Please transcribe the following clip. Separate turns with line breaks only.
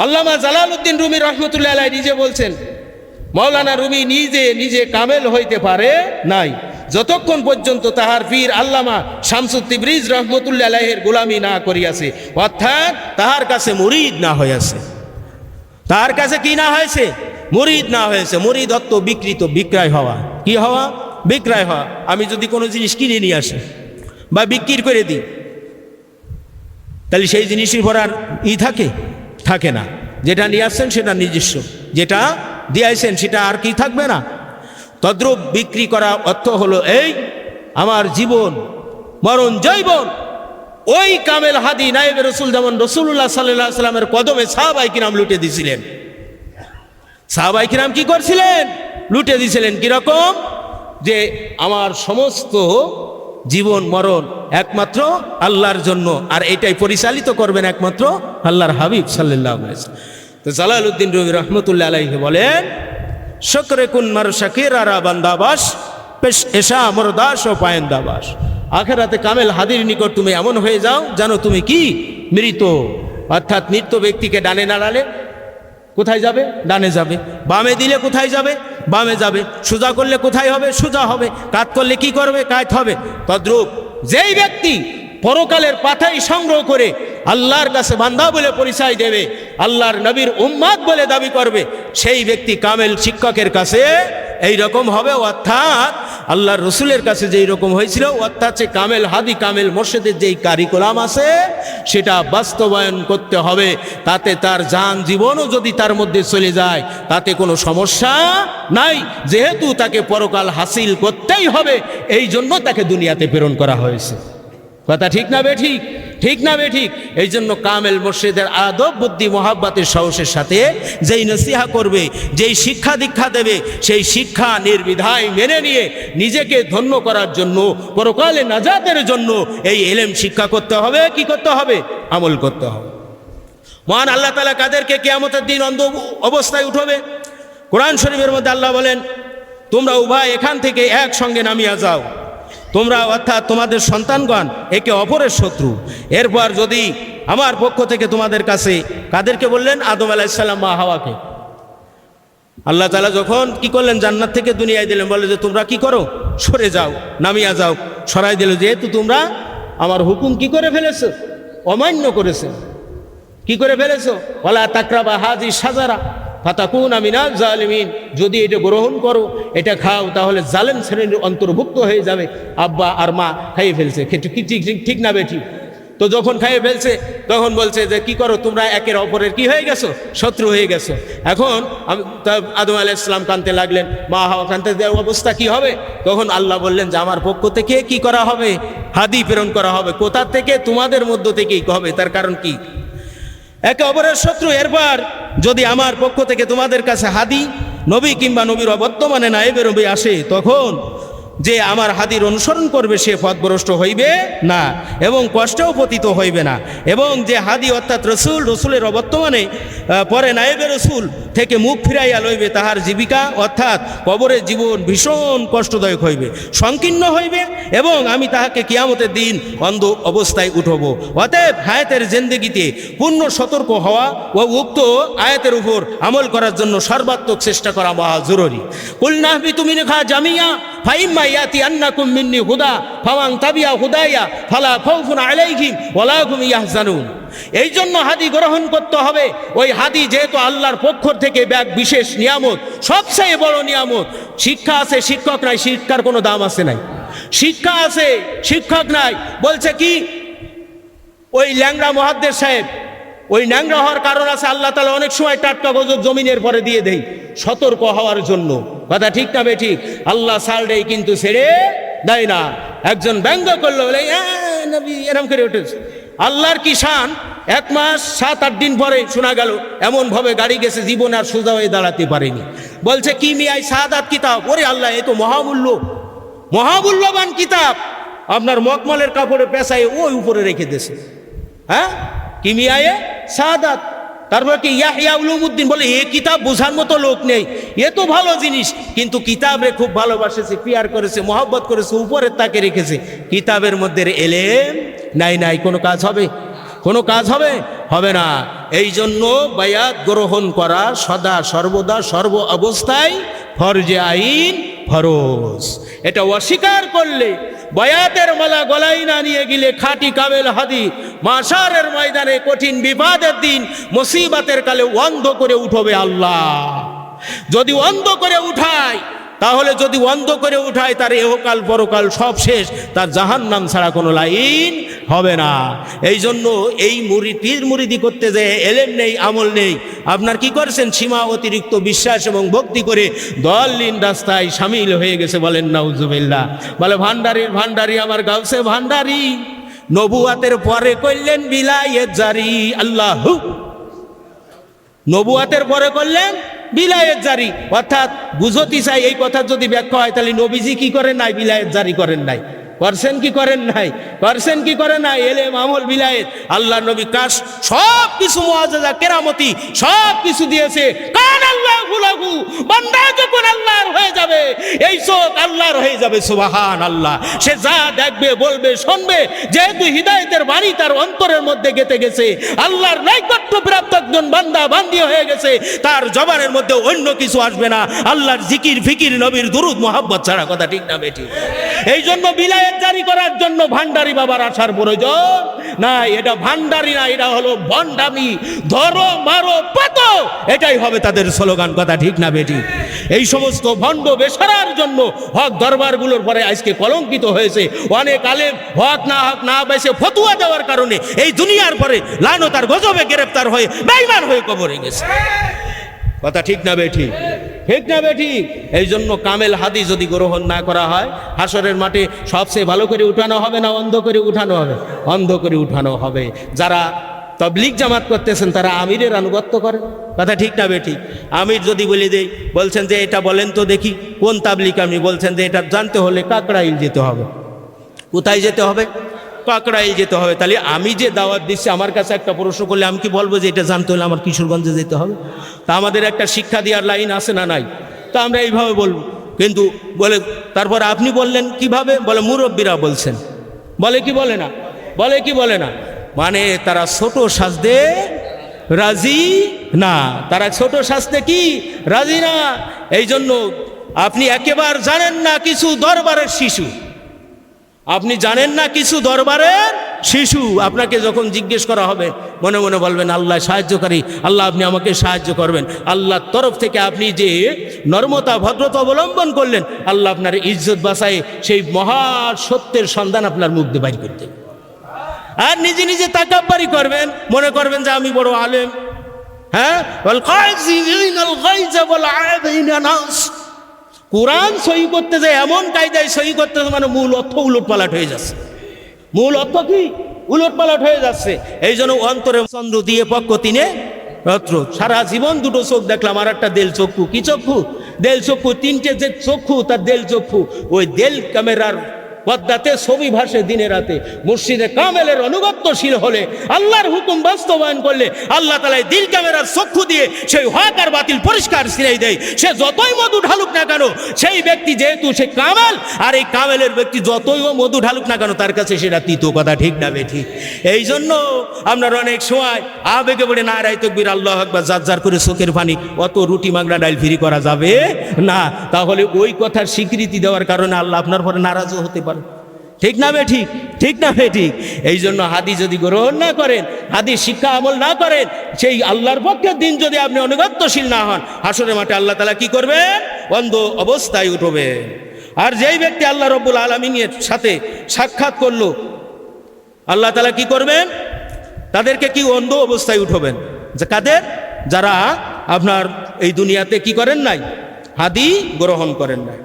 আল্লামা Jalaluddin Rumi রহমতুল্লাহ আলাইহি নিজে বলছেন, মাওলানা রুমি নিজে কামেল হইতে পারে নাই যতক্ষণ পর্যন্ত তাহার পীর আল্লামা শামসুত তিবরিজ রহমতুল্লাহ আলাইহির গোলামি না করিয়াছে, অর্থাৎ তাহার কাছে মুরিদ না হইয়াছে। তাহার কাছে কি না হয়েছে? মুরিদ না হয়েছে। মুরিদ অর্থ বিকৃত, বিক্রয় হওয়া। কি হওয়া? বিক্রয় হওয়া। আমি যদি কোনো জিনিস কিনে নিয়ে আসি বা বিক্রি করে দিই, তাহলে সেই জিনিসের পর আর থাকে না। যেটা নিয়ে আসছেন সেটা নিজস্ব, যেটা দিয়েছেন সেটা আর কি থাকবে না। তদ্রূপ বিক্রি করা অর্থ হলো এই, আমার জীবন মরণ জৈবন ওই কামেল হাদি নায়েবে রসুল যেমন রসুল্লাহ সাল্লাল্লাহু আলাইহি সাল্লামের কদমে সাহাবায়ে কিরাম লুটে দিয়েছিলেন। সাহাবায়ে কিরাম কি করছিলেন? লুটে দিয়েছিলেন। কিরকম? যে আমার সমস্ত জীবন মরণ একমাত্র আল্লাহর জন্য, আর এটাই পরিচালিত করবেন একমাত্র আল্লাহর হাবিব সাল্লাল্লাহু আলাইহি ওয়াসাল্লাম। তো জালালউদ্দিন রুমি রহমতুল্লাহ আলাইহি বলেন, শুকরে কুন মার শাকির আরা বান্দাবাস পেশ এশা মরদাস ও পায়েন্দাবাস। আখেরাতে কামেল হাদির নিকট তুমি এমন হয়ে যাও জানো তুমি কি? মৃত। অর্থাৎ মৃত ব্যক্তিকে ডানে নাড়ালে কোথায় যাবে? ডানে যাবে। বামে দিলে কোথায় যাবে? বামে যাবে। সোজা করলে কোথায় হবে? সোজা হবে। কাত করলে কি করবে? কাত হবে। তদ্রূপ যেই ব্যক্তি পরকালের পাতাই সংগ্রহ করে আল্লাহর কাছে বান্দা বলে পরিচয় দেবে, আল্লাহর নবীর উম্মত বলে দাবি করবে, সেই ব্যক্তি কামেল শিক্ষকের কাছে এই রকম হবে। অর্থাৎ আল্লাহর রসুলের কাছে যেই রকম হয়েছিল, অর্থাৎ সে কামেল হাদি কামেল মোর্শেদের যেই কারিকুলাম আছে সেটা বাস্তবায়ন করতে হবে। তাতে তার জান জীবনও যদি তার মধ্যে চলে যায় তাতে কোনো সমস্যা নাই, যেহেতু তাকে পরকাল হাসিল করতেই হবে, এই জন্য তাকে দুনিয়াতে প্রেরণ করা হয়েছে। কথা ঠিক না বেঠিক? ঠিক না বেঠিক? এই জন্য কামেল মুর্শিদের আদব বুদ্ধি মোহাব্বতের সাহসের সাথে যেই নসিহা করবে, যেই শিক্ষা দীক্ষা দেবে, সেই শিক্ষা নির্বিধায় মেনে নিয়ে নিজেকে ধন্য করার জন্য, পরকালে নাজাতের জন্য এই ইলম শিক্ষা করতে হবে। কি করতে হবে? আমল করতে হবে। মহান আল্লাহ তাআলা কাদেরকে কিয়ামতের দিন অন্ধ অবস্থায় উঠবে? কোরআন শরীফের মধ্যে আল্লাহ বলেন, তোমরা উভয় এখান থেকে একসঙ্গে নামিয়া যাও, তোমরা অর্থাৎ তোমাদের সন্তানগণ একে অপরের শত্রু। এরপর যদি আমার পক্ষ থেকে তোমাদের কাছে, কাদেরকে বললেন? আদম আলাইহিস সালাম, মা হাওয়াকে। আল্লাহ তাআলা যখন কি করলেন? জান্নাত থেকে দুনিয়ায় দিলেন, বলে যে তোমরা কি করো? সরে যাও, নামিয়া যাও। সরাই দিল, যেহেতু তোমরা আমার হুকুম কি করে ফেলেছো? অমান্য করেছে। কি করে ফেলেছো? ওয়ালা তাকরাবা হাযি শাজারা ফাতাকুনা মিনাল জালিমিন। যদি এটা গ্রহণ করো, এটা খাও, তাহলে জালেম শ্রেণীর অন্তর্ভুক্ত হয়ে যাবে। আব্বা আর মা খাইয়ে ফেলছে, ঠিক না বেঠিক? তো যখন খাইয়ে ফেলছে তখন বলছে যে কি করো? তোমরা একের অপরের কি হয়ে গেছো? শত্রু হয়ে গেছো। এখন আদম আলাইহিস সালাম কাঁদতে লাগলেন, মা হাওয়া কাঁদতে দেওয়ার অবস্থা কি হবে? তখন আল্লাহ বললেন যে আমার পক্ষ থেকে কি করা হবে? হাদি প্রেরণ করা হবে। কোথা থেকে? তোমাদের মধ্য থেকেই হবে। তার কারণ কি? একে অপরের শত্রু। এরপর যদি আমার পক্ষ থেকে তোমাদের কাছে হাদি নবী কিংবা নবীর বর্তমানে নায়েবে নবী আসে, তখন যে আমার হাদির অনুসরণ করবে সে পথভ্রষ্ট হইবে না এবং কষ্টেও পতিত হইবে না। এবং যে হাদি অর্থাৎ রসুলের অবর্তমানে পরে নায়েবে রসুল থেকে মুখ ফিরাইয়া লইবে, তাহার জীবিকা অর্থাৎ কবরের জীবন ভীষণ কষ্টদায়ক হইবে, সংকীর্ণ হইবে, এবং আমি তাহাকে কিয়ামতের দিন অন্ধ অবস্থায় উঠব। অতএব হায়াতের জিন্দেগিতে পূর্ণ সতর্ক হওয়া ও উক্ত আয়াতের উপর আমল করার জন্য সর্বাত্মক চেষ্টা করা মহা জরুরি। কুল নাহবিতু মিনহা জামিয়া ফাইম্মা ইয়াতি আন্নাকুম মিন্নি হুদা ফামান তাবিয়া হুদায়া ফালা খাউফুন আলাইহিম ওয়ালা হুম ইয়াহজানুন। এই জন্য হাদি গ্রহণ করতে হবে। ওই হাদি যেহেতু আল্লাহর পক্ষ থেকে এক বিশেষ নিয়ামত, সবচেয়ে বড় নিয়ামত। শিক্ষা আছে, শিক্ষক নাই, শিক্ষার কোনো দাম আছে নাই? শিক্ষা আছে, শিক্ষক নাই। বলছে কি? ওই ল্যাংড়া মুহাদ্দিস সাহেব, ওই ন্যাংরা হওয়ার কারণ আছে, আল্লাহ তাআলা অনেক সময় টাটকা গজব জমিনের পরে দিয়ে দেয় সতর্ক হওয়ার জন্য। কথা ঠিক না বেঠিক? আল্লাহ সালডেই কিন্তু ছেড়ে দেয় না। একজন ব্যঙ্গ করলো, বলে নবী এরম করে উঠেছে। আল্লাহর কি শান! 1 মাস 7-8 দিন পরে শোনা গেল এমনভাবে গাড়ি গেছে, জীবন আর সোজা হয়ে দাঁড়াতে পারেনি। বলছে কি মিয়াই শাহাদাত কিতাব? ওরে আল্লাহ, এ তো মহামূল্যবান কিতাব। আপনার মকমলের কাপড়ে পেঁচায় ওই উপরে রেখে দিয়েছে। হ্যাঁ, কিমিয়ায়ে শাহাদাত। তারপর কি ইয়াহইয়া উলুমউদ্দিন বলে, এ কিতাব বোঝার মতো লোক নেই, এ তো ভালো জিনিস, কিন্তু কিতাবে খুব ভালোবাসেছে, পিয়ার করেছে, মহব্বত করেছে, উপরের তাকে রেখেছে। কিতাবের মধ্যে এলেম নাই, কোনো কাজ হবে? কোনো কাজ হবে? হবে না। এই জন্য বায়াত গ্রহণ করা সদা সর্বদা সর্ব অবস্থায় ফরজে আইন, ফরজ। এটা অস্বীকার করলে, বায়াতের মালা গলায় না নিয়ে গেলে খাঁটি কামেল হাদি মাশারের ময়দানে কঠিন বিপদের দিন মুসিবতের কালে অন্ধ করে উঠবে আল্লাহ। যদি অন্ধ করে উঠায়, তাহলে যদি অন্ধ করে উঠায় তার এহকাল পরকাল সব শেষ, তার জাহান্নাম ছাড়া কোনো লাইন হবে না। এই জন্য এই পীর মুরিদি করতে যে এলেম নেই, আমল নেই, আপনার কি করছেন? সীমা অতিরিক্ত বিশ্বাস এবং ভক্তি করে দলিন রাস্তায় সামিল হয়ে গেছে। বলেন নাউজুবিল্লাহ। বলে ভান্ডারির ভান্ডারি আমার গাউসে ভান্ডারি, নবুয়াতের পরে করলেন বিলায়েত জারি। আল্লাহ, নবুয়াতের পরে করলেন বিলায়েত জারি। অর্থাৎ বুঝতে চাই, এই কথা যদি ব্যাখ্যা হয় তাহলে নবীজি কি করেন নাই? বিলায়েত জারি করেন নাই। করছেন কি করেন নাই? করছেন কি করেন নাই? এলেম আমল বিলায়েত। আল্লাহ নবী কাশ সব কিছু মুআজিজা কেরামতি সব কিছু দিয়েছে। কান আল্লাহ গুলাগু, বান্দা যখন আল্লাহর হয়ে যাবে, এই চোখ আল্লাহর হয়ে যাবে। সুবহানাল্লাহ। সে যা দেখবে, বলবে, শুনবে, যেহেতু হিদায়েতের বাণী তার অন্তরের মধ্যে গেঁথে গেছে, আল্লাহর নৈকট্য প্রাপ্ত একজন বান্দা বান্দি হয়ে গেছে, তার জবানের মধ্যে অন্য কিছু আসবে না আল্লাহর জিকির, ফিকির, নবীর দুরুদ, মুহাব্বত ছাড়া। কথা ঠিক না বেঠিক? এই জন্য বিলায়েত জারি করার জন্য ভান্ডারি বাবার আসার প্রয়োজন নাই। এটা ভান্ডারি না, এটা হলো ভণ্ডামি। ধরো, মারো, পাতো, এটাই হবে তাদের স্লোগান। কথা ঠিক না বেঠিক? এই সমস্ত ভণ্ড বেসারার জন্য হক দরবারগুলোর পরে আজকে কলঙ্কিত হয়েছে। অনেক আলেম হক না বেছে ফতুয়া দেওয়ার কারণে এই দুনিয়ার পরে লানতার গজবে গ্রেফতার হয়ে বেঈমান হয়ে কবরে গেছে। কথা ঠিক না বেঠিক? ঠিক না বেঠিক? এই জন্য কামেল হাদি যদি গ্রহণ না করা হয়, হাসরের মাঠে সবচেয়ে ভালো করে উঠানো হবে না অন্ধ করে উঠানো হবে? অন্ধ করে উঠানো হবে। যারা তবলিগ জামাত করতেছেন তারা আমিরের আনুগত্য করেন। কথা ঠিক না বেঠিক? আমির যদি বলে দেই, বলছেন যে এটা বলেন তো দেখি কোন তাবলিগ আমি, বলছেন যে এটা জানতে হলে কাকরাইল যেতে হবে। কোথায় যেতে হবে? কাকরাইল যেতে হবে। তাহলে আমি যে দাওয়াত দিচ্ছি, আমার কাছে একটা প্রশ্ন করলে আমি কি বলবো যে এটা জানতে হলে আমার কিশোরগঞ্জে যেতে হবে? তা আমাদের একটা শিক্ষা দেওয়ার লাইন আছে না নাই? তা আমরা এইভাবে বলবো। কিন্তু বলে তারপর আপনি বললেন কিভাবে? বলে মুরব্বীরা বলছেন। বলে কি বলে না? বলে কি বলে না? মানে তারা ছোট সাজতে রাজি না, তারা ছোট সাজতে কি রাজি না। এই জন্য আপনি একেবারে জানেন না কিছু দরবারের শিশু, আপনি জানেন না কিছু দরবারের শিশু। আপনাকে যখন জিজ্ঞেস করা হবে মনে মনে বলবেন আল্লাহ সাহায্যকারী, আল্লাহ আপনি আমাকে সাহায্য করবেন। আল্লাহর তরফ থেকে আপনি যে নর্মতা ভদ্রতা অবলম্বন করলেন, আল্লাহ আপনার ইজ্জত বাঁচায় সেই মহা সত্যের সন্ধান আপনার মুখ দিয়ে বাইর করতেন। আর নিজে নিজে তাকাব্বারি করবেন, মনে করবেন যে আমি বড় আলেম। হ্যাঁ, কোরআন সহি করতে যায় এমন কায়দায় সহি করতে, মানে মূল অর্থ উলটপালট হয়ে যাচ্ছে। মূল অর্থ কি? উলটপালট হয়ে যাচ্ছে। এই জন্য অন্তরে চন্দ্র দিয়ে পক্ষ তিনে রত্র। সারা জীবন দুটো চোখ দেখলাম, আর একটা দেল চক্ষু। কি চক্ষু? দেল চক্ষু। তিনটে যে চক্ষু তার দেল চক্ষু। ওই দেল ক্যামেরার পদ্মাতে ছবি ভাসে দিনে রাতে। মুর্শিদে কামেলের অনুগত্যশীল হলে, আল্লাহর হুকুম বাস্তবায়ন করলে আল্লাহ তাআলা দিল ক্যামেরার চক্ষু দিয়ে সেই হক আর বাতিল পরিষ্কার ছিনাই দেয়। সে যতই মধু ঢালুক না কেন, সেই ব্যক্তি যেহেতু সে কামেল, আর এই কামেলের ব্যক্তি যতই মধু ঢালুক না কেন তার কাছে সেটা তিতো। কথা ঠিক না বেঠিক? এই জন্য আপনার অনেক সময় আবেগে পড়ে নারায়ে তাকবীর, আল্লাহু আকবার, যার করে চোখের পানি, অত রুটি মাগনা ডাইল ফ্রি করা যাবে না। তাহলে ওই কথার স্বীকৃতি দেওয়ার কারণে আল্লাহ আপনার পরে নারাজও হতে পারে। ঠিক না বেঠিক? ঠিক না বেঠিক? এই জন্য হাদিস যদি গ্রহণ না করেন, হাদিস শিক্ষা আমল না করেন, সেই আল্লাহর পক্ষের দিন যদি আপনি অনুগত্যশীল না হন, হাসরের মাঠে আল্লাহ তাআলা কি করবেন? অন্ধ অবস্থায় উঠবে। আর যেই ব্যক্তি আল্লাহ রব্বুল আলামিনের সাথে সাক্ষাৎ করলো, আল্লাহ তাআলা কি করবেন? তাদেরকে কি অন্ধ অবস্থায় উঠবেন। যে কাদের? যারা আপনার এই দুনিয়াতে কি করেন নাই? হাদিস গ্রহণ করেন নাই।